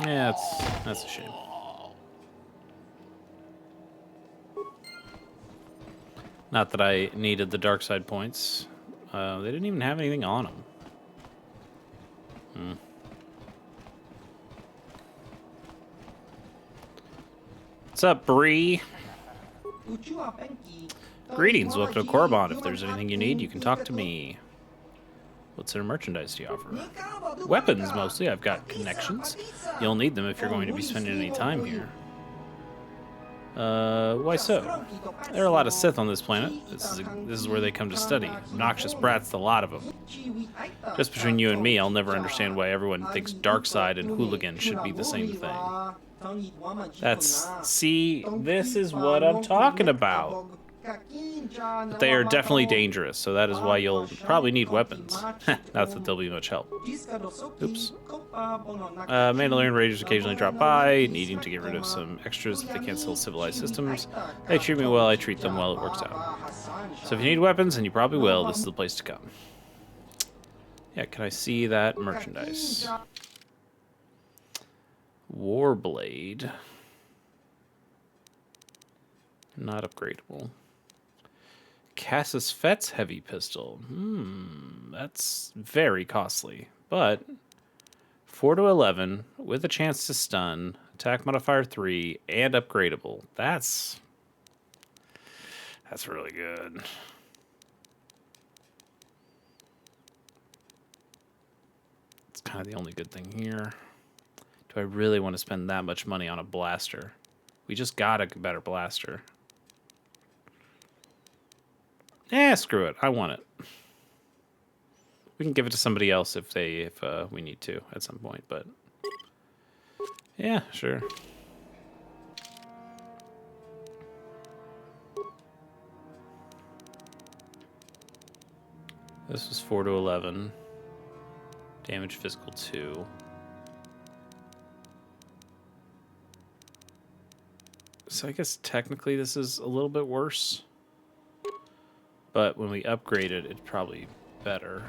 Yeah, that's a shame. Not that I needed the dark side points. They didn't even have anything on them. What's up, Bree? Greetings, welcome to Korriban. If there's anything you need, you can talk to me. What sort of merchandise do you offer? Weapons, mostly. I've got connections. You'll need them if you're going to be spending any time here. Why so? There are a lot of Sith on this planet. This is where they come to study. Obnoxious brats, the lot of them. Just between you and me, I'll never understand why everyone thinks dark side and hooligan should be the same thing. See, this is what I'm talking about. But they are definitely dangerous, so that is why you'll probably need weapons. Not that they'll be much help. Oops. Mandalorian raiders occasionally drop by, needing to get rid of some extras if they can't sell civilized systems. They treat me well, I treat them well, it works out. So if you need weapons, and you probably will, this is the place to come. Yeah, can I see that merchandise? Warblade. Not upgradable. Cassus Fett's heavy pistol. That's very costly. But 4 to 11 with a chance to stun, attack modifier 3, and upgradable. That's really good. It's kind of the only good thing here. Do I really want to spend that much money on a blaster? We just got a better blaster. Screw it. I want it. We can give it to somebody else if we need to at some point, but yeah, sure. This was 4 to 11. Damage physical 2. So I guess technically this is a little bit worse. But when we upgrade it, it's probably better.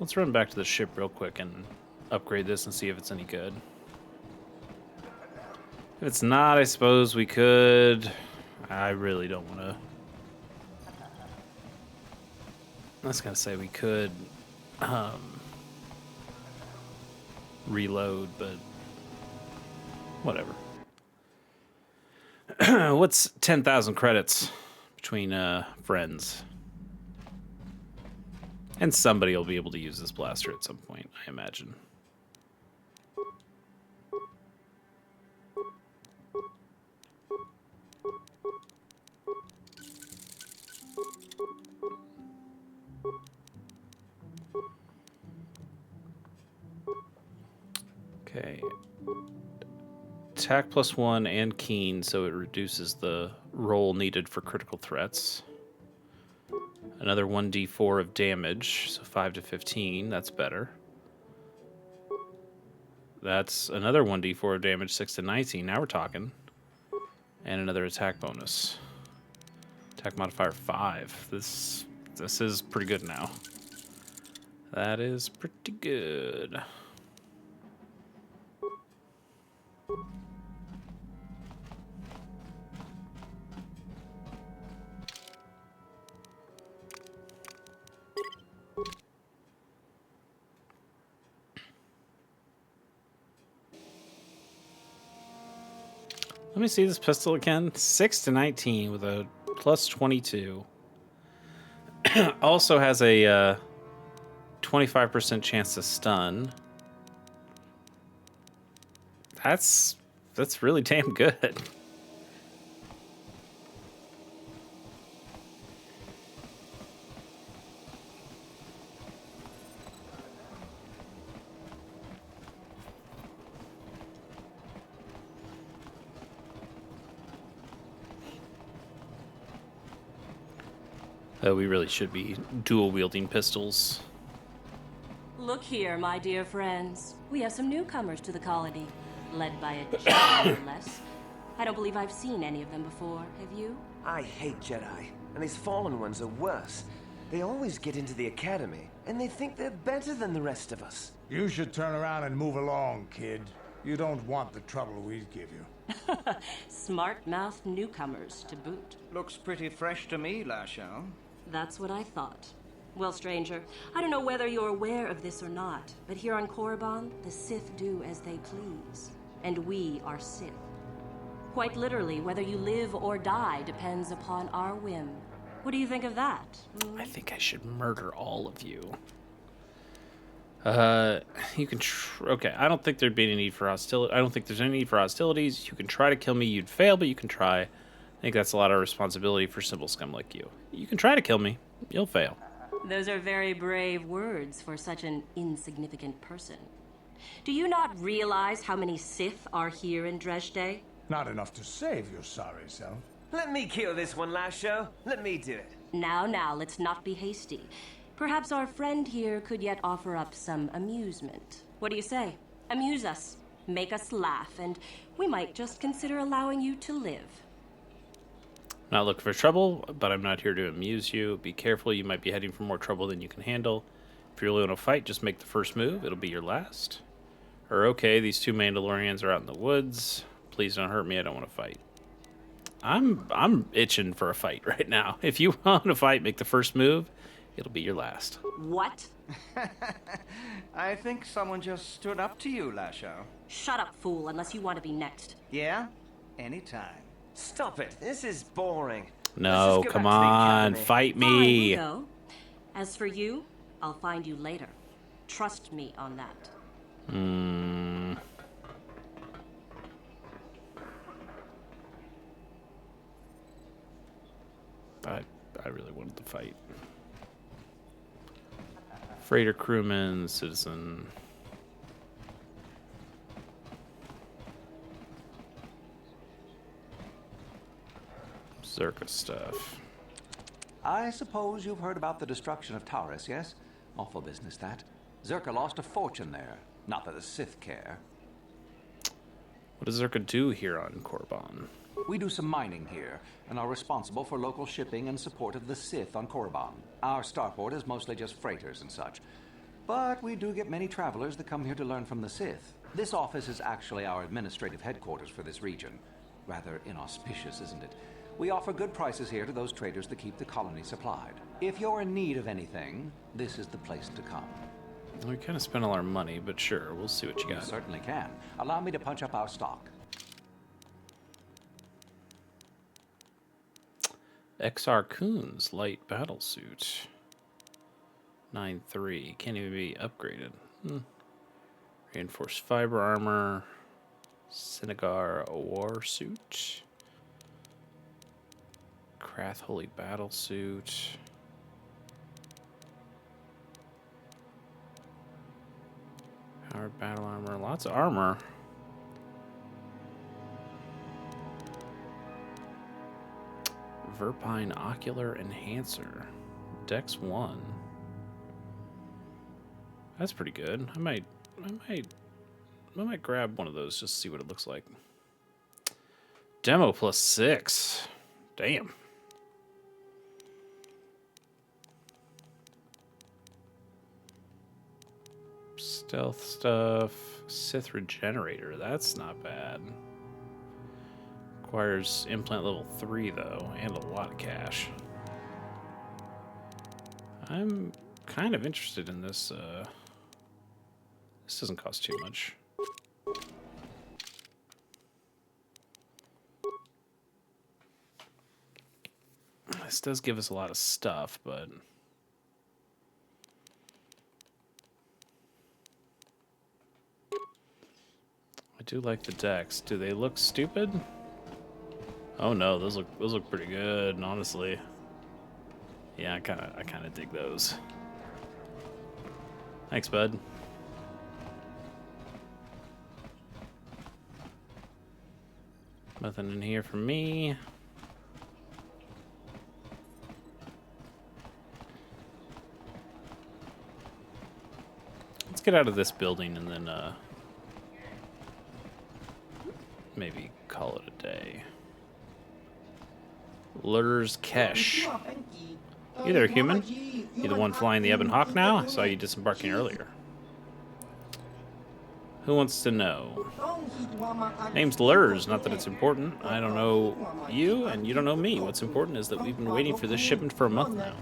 Let's run back to the ship real quick and upgrade this and see if it's any good. If it's not, I suppose we could... I really don't want to... I was going to say we could reload, but whatever. What's 10,000 credits between friends? And somebody will be able to use this blaster at some point, I imagine. Okay. Attack +1 and keen, so it reduces the roll needed for critical threats. Another 1d4 of damage, so 5 to 15. That's better. That's another 1d4 of damage, 6 to 19. Now we're talking. And another attack bonus. Attack modifier 5. This is pretty good now. That is pretty good. Let me see this pistol again. 6 to 19 with a plus 22. Also has a 25% chance to stun. That's really damn good. We really should be dual-wielding pistols. Look here, my dear friends. We have some newcomers to the colony, led by a Jedi, no less. I don't believe I've seen any of them before. Have you? I hate Jedi, and these fallen ones are worse. They always get into the academy, and they think they're better than the rest of us. You should turn around and move along, kid. You don't want the trouble we give you. Smart-mouthed newcomers to boot. Looks pretty fresh to me, Lasho. That's what I thought. Well, stranger, I don't know whether you're aware of this or not, but here on Korriban, the Sith do as they please. And we are Sith. Quite literally, whether you live or die depends upon our whim. What do you think of that? I think I should murder all of you. You can okay, I don't think there'd be any need for hostility. I don't think there's any need for hostilities. You can try to kill me, you'd fail, but you can try. I think that's a lot of responsibility for simple scum like you. You can try to kill me. You'll fail. Those are very brave words for such an insignificant person. Do you not realize how many Sith are here in Dresde? Not enough to save your sorry self. Let me kill this one, Lasho. Let me do it. Now, let's not be hasty. Perhaps our friend here could yet offer up some amusement. What do you say? Amuse us, make us laugh, and we might just consider allowing you to live. Not looking for trouble, but I'm not here to amuse you. Be careful, you might be heading for more trouble than you can handle. If you're really in a fight, just make the first move. It'll be your last. Or okay, these two Mandalorians are out in the woods. Please don't hurt me, I don't want to fight. I'm itching for a fight right now. If you want to fight, make the first move. It'll be your last. What? I think someone just stood up to you, Lasho. Shut up, fool, unless you want to be next. Yeah? Anytime. Stop it. This is boring. No, come on. Fight me. Fine, we'll go. As for you, I'll find you later. Trust me on that. I really wanted to fight. Freighter crewman, citizen. Circus stuff. I suppose you've heard about the destruction of Taurus, yes? Awful business, that. Zerka lost a fortune there. Not that the Sith care. What does Zerka do here on Korriban? We do some mining here, and are responsible for local shipping and support of the Sith on Korriban. Our starport is mostly just freighters and such. But we do get many travelers that come here to learn from the Sith. This office is actually our administrative headquarters for this region. Rather inauspicious, isn't it? We offer good prices here to those traders that keep the colony supplied. If you're in need of anything, this is the place to come. We kind of spent all our money, but sure, we'll see what you got. You certainly can. Allow me to punch up our stock. XR Coon's light battle suit. 9.3. Can't even be upgraded. Reinforced fiber armor. Senegar war suit. Krath Holy battle suit. Powered battle armor. Lots of armor. Verpine Ocular Enhancer. Dex 1. That's pretty good. I might grab one of those just to see what it looks like. Demo +6. Damn. Stealth stuff. Sith Regenerator. That's not bad. Requires implant level 3 though, and a lot of cash. I'm kind of interested in this. This doesn't cost too much. This does give us a lot of stuff, but I do like the decks. Do they look stupid? Oh no, those look pretty good, honestly. Yeah, I kind of dig those. Thanks, bud. Nothing in here for me. Let's get out of this building and then maybe call it a day. Lures Kesh. You there, human? You the one flying the Ebon Hawk now? I saw you disembarking earlier. Who wants to know? Name's Lurs, not that it's important. I don't know you, and you don't know me. What's important is that we've been waiting for this shipment for a month now.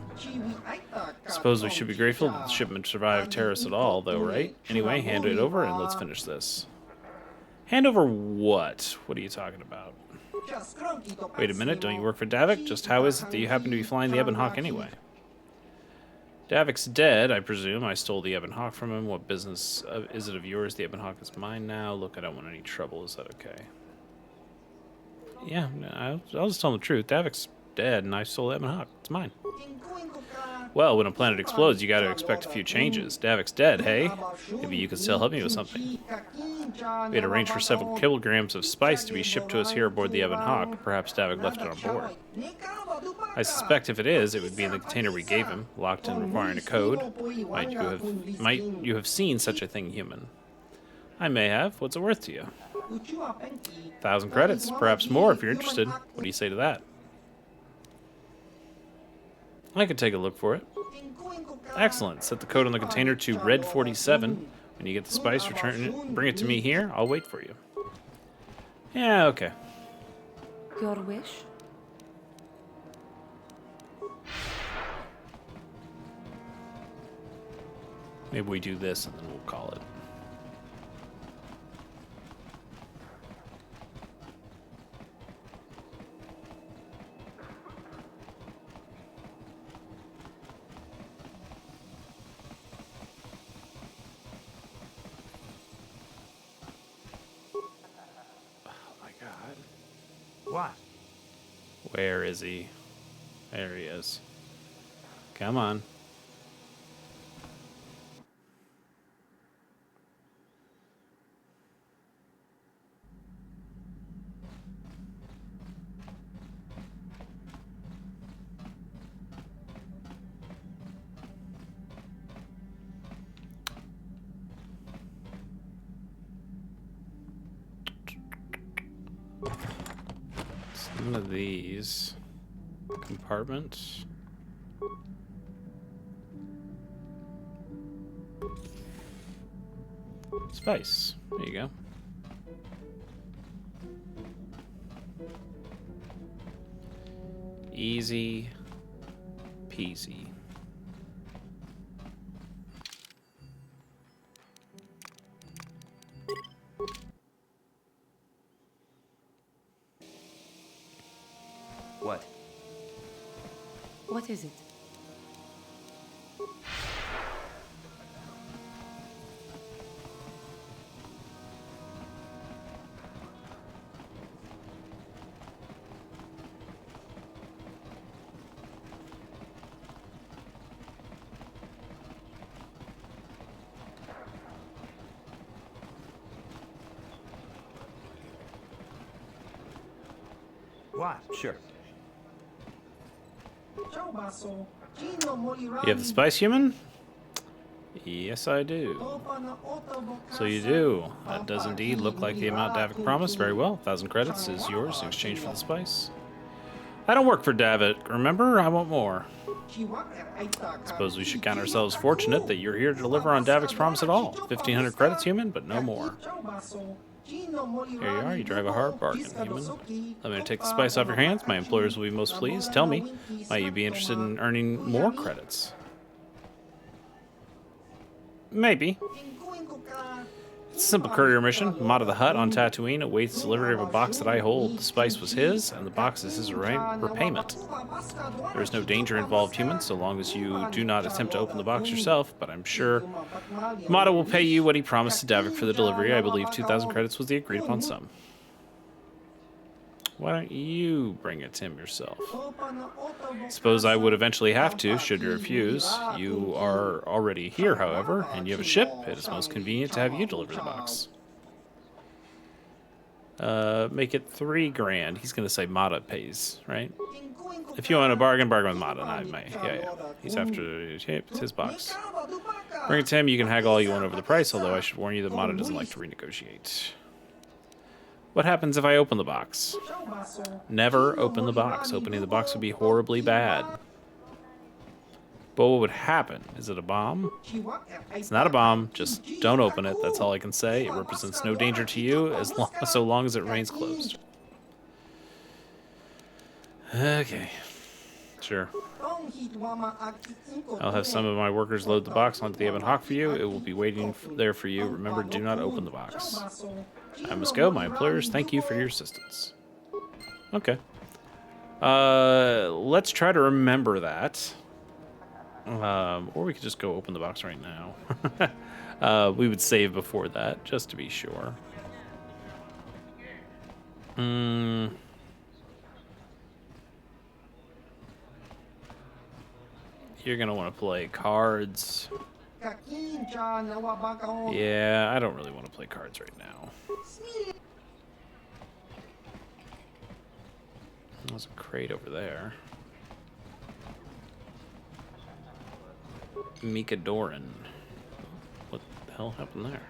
Suppose we should be grateful that the shipment survived terrorists at all, though, right? Anyway, hand it over and let's finish this. Hand over what? What are you talking about? Wait a minute, don't you work for Davik? Just how is it that you happen to be flying the Ebon Hawk anyway? Davik's dead, I presume. I stole the Ebon Hawk from him. What business is it of yours? The Ebon Hawk is mine now. Look, I don't want any trouble. Is that okay? Yeah, I'll just tell him the truth. Davik's dead, and I stole the Ebon Hawk. It's mine. Well, when a planet explodes, you gotta expect a few changes. Davik's dead, hey? Maybe you could still help me with something. We had arranged for several kilograms of spice to be shipped to us here aboard the Ebon Hawk. Perhaps Davik left it on board. I suspect if it is, it would be in the container we gave him, locked and requiring a code. Might you have seen such a thing, human? I may have. What's it worth to you? 1,000 credits, perhaps more if you're interested. What do you say to that? I could take a look for it. Excellent. Set the code on the container to Red 47. When you get the spice, return it. Bring it to me here. I'll wait for you. Yeah, okay. Your wish? Maybe we do this and then we'll call it. What? Where is he? There he is. Come on. Some of these compartments. Spice. There you go. Easy peasy. What? What is it? What? Sure. You have the spice human? Yes, I do. So you do. That does indeed look like the amount Davik promised. Very well. 1,000 credits is yours in exchange for the spice. I don't work for Davik, remember? I want more. Suppose we should count ourselves fortunate that you're here to deliver on Davik's promise at all. 1,500 credits, human, but no more. Here you are. You drive a hard bargain, human. Let me take the spice off your hands. My employers will be most pleased. Tell me, might you be interested in earning more credits? Maybe. It's a simple courier mission. Mod of the Hut on Tatooine awaits delivery of a box that I hold. The spice was his, and the box is his repayment. There is no danger involved, human, so long as you do not attempt to open the box yourself, but I'm sure Mata will pay you what he promised to Davik for the delivery. I believe 2,000 credits was the agreed upon sum. Why don't you bring it to him yourself? Suppose I would eventually have to, should you refuse. You are already here, however, and you have a ship. It is most convenient to have you deliver the box. Make it 3 grand. He's gonna say Mata pays, right? If you want a bargain with Mata. Not me. Yeah. He's after it's his box. Bring it to him. You can haggle all you want over the price, although I should warn you that Mata doesn't like to renegotiate. What happens if I open the box? Never open the box. Opening the box would be horribly bad. But what would happen? Is it a bomb? It's not a bomb. Just don't open it. That's all I can say. It represents no danger to you so long as it remains closed. Okay. Sure. I'll have some of my workers load the box onto the Ebon Hawk for you. It will be waiting there for you. Remember, do not open the box. I must go. My employers, thank you for your assistance. Okay. Let's try to remember that. Or we could just go open the box right now. We would save before that, just to be sure. You're gonna want to play cards. Yeah, I don't really want to play cards right now. There's a crate over there. Mika Doran. What the hell happened there?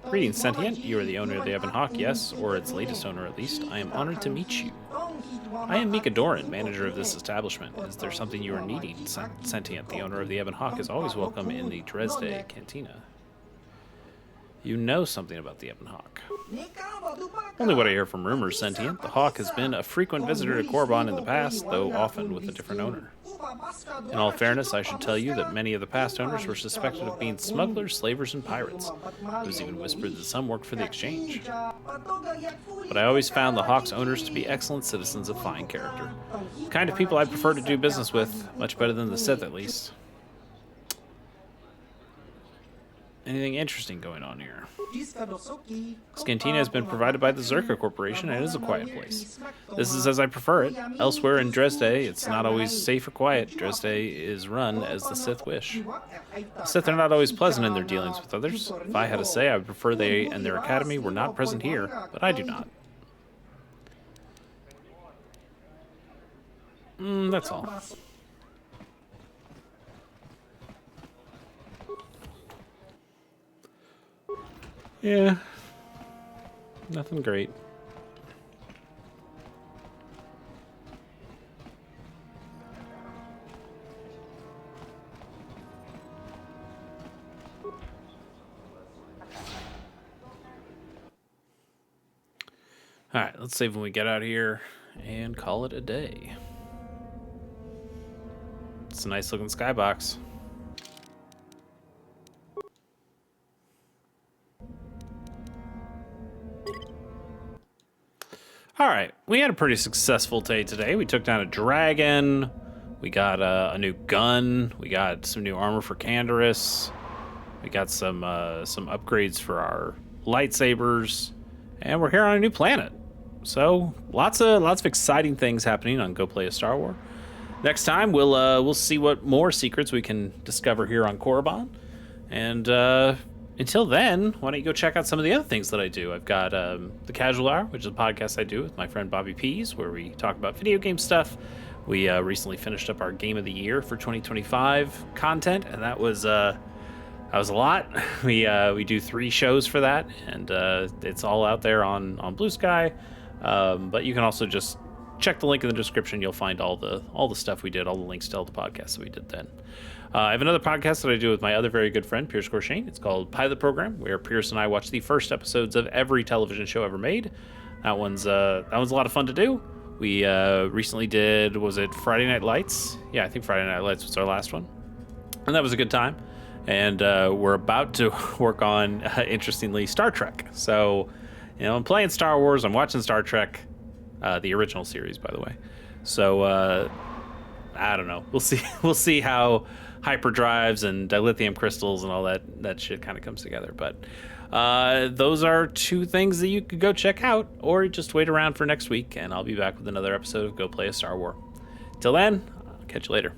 Greetings, Sentient. You are the owner of the Ebon Hawk, yes, or its latest owner at least. I am honored to meet you. I am Mika Doran, manager of this establishment. Is there something you are needing, Sentient? The owner of the Ebon Hawk is always welcome in the Dresde Cantina. You know something about the Ebon Hawk. Only what I hear from rumors, Sentient. The Hawk has been a frequent visitor to Korriban in the past, though often with a different owner. In all fairness, I should tell you that many of the past owners were suspected of being smugglers, slavers, and pirates. It was even whispered that some worked for the exchange. But I always found the Hawk's owners to be excellent citizens of fine character. The kind of people I prefer to do business with, much better than the Sith at least. Anything interesting going on here? This cantina has been provided by the Zerka Corporation and is a quiet place. This is as I prefer it. Elsewhere in Dresde, it's not always safe or quiet. Dresde is run as the Sith wish. The Sith are not always pleasant in their dealings with others. If I had to say, I would prefer they and their academy were not present here, but I do not. That's all. Yeah. Nothing great. Alright, let's save when we get out here and call it a day. It's a nice looking skybox. All right, we had a pretty successful day today. We took down a dragon. We got a new gun. We got some new armor for Canderous. We got some upgrades for our lightsabers, and we're here on a new planet. So lots of exciting things happening on Go Play a Star Wars. Next time we'll see what more secrets we can discover here on Korriban. And until then, why don't you go check out some of the other things that I do? I've got the Casual Hour, which is a podcast I do with my friend Bobby Pease, where we talk about video game stuff. We recently finished up our Game of the Year for 2025 content, and that was a lot. We do 3 shows for that, and it's all out there on Blue Sky. But you can also just check the link in the description. You'll find all the stuff we did, all the links to all the podcasts that we did then. I have another podcast that I do with my other very good friend, Pierce Gorshane. It's called Pilot Program, where Pierce and I watch the first episodes of every television show ever made. That one's a lot of fun to do. We recently did, was it Friday Night Lights? Yeah, I think Friday Night Lights was our last one. And that was a good time. And we're about to work on, interestingly, Star Trek. So, I'm playing Star Wars, I'm watching Star Trek, the original series, by the way. So, I don't know. We'll see how hyperdrives and dilithium crystals and all that shit kind of comes together. But those are 2 things that you could go check out, or just wait around for next week, and I'll be back with another episode of Go Play a Star Wars. Till then, I'll catch you later.